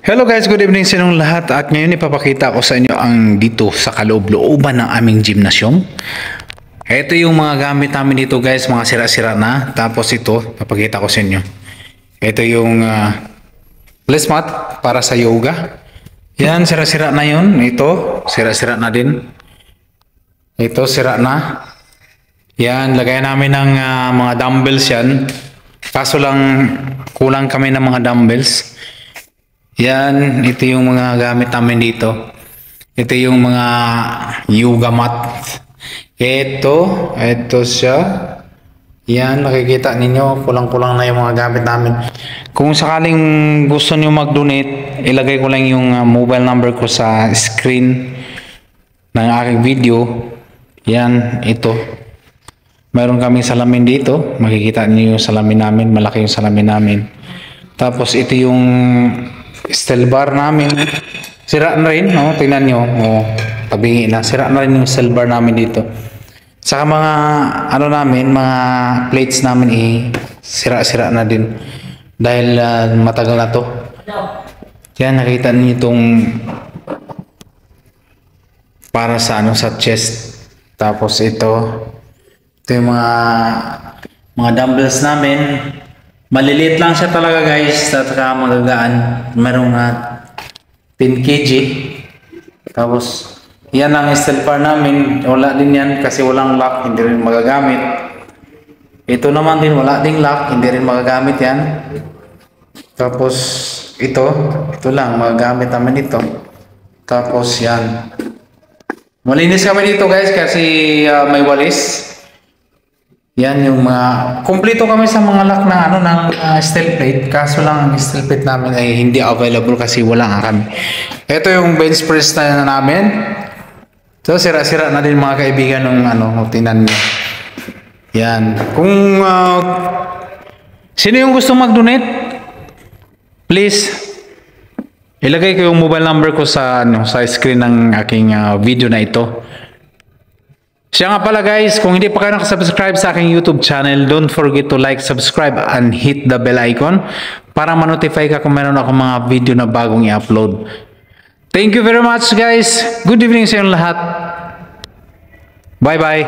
Hello guys, good evening sa inyong lahat at ngayon ipapakita ko sa inyo ang dito sa kaloob-looban ng aming gymnasium. Ito yung mga gamit namin dito guys, mga sira-sira na. Tapos ito, papakita ko sa inyo. Ito yung placemat para sa yoga. Yan, sira-sira na yun. Ito, sira-sira na din. Ito, sira na. Yan, lagay namin ng mga dumbbells yan. Kaso lang, kulang kami ng mga dumbbells. Yan, ito yung mga gamit namin dito. Ito yung mga yoga mat. Ito siya. Yan, nakikita ninyo, kulang-kulang na yung mga gamit namin. Kung sakaling gusto niyo mag-donate, ilagay ko lang yung mobile number ko sa screen ng aking video. Yan, ito. Mayroon kaming salamin dito. Makikita niyo yung salamin namin, malaki yung salamin namin. Tapos ito yung steel bar namin. Sira na rin, no? Tingnan nyo. Tabingi na. Sira na rin yung steel bar namin dito. Saka mga, namin, mga plates namin, sira-sira na din. Dahil matagal na to. Yan, nakita niyo itong para sa, sa chest. Tapos ito yung mga dumbbells namin. Maliliit lang siya talaga guys, at saka magagaan. Merong 10 kg. Tapos yan ang steel bar namin. Wala din yan kasi walang lock, hindi rin magagamit. Ito naman din, wala ding lock, hindi rin magagamit yan. Tapos ito lang, magagamit namin ito. Tapos yan. Malinis kami dito guys kasi may walis. Yan yung mga kumpleto kami sa mga lock ng steel plate, kaso lang ang steel plate namin ay hindi available kasi wala nga kami. Ito yung bench press na namin. So sira-sira na din mga kaibigan ng tingnan niyo. Yan. Kung sino yung gusto mag-donate, please ilagay ko yung mobile number ko sa sa screen ng aking video na ito. Siya nga pala guys, kung hindi pa kayo nakasubscribe sa aking YouTube channel, don't forget to like, subscribe, and hit the bell icon para ma-notify ka kung meron ako mga video na bagong i-upload. Thank you very much guys. Good evening sa inyong lahat. Bye bye.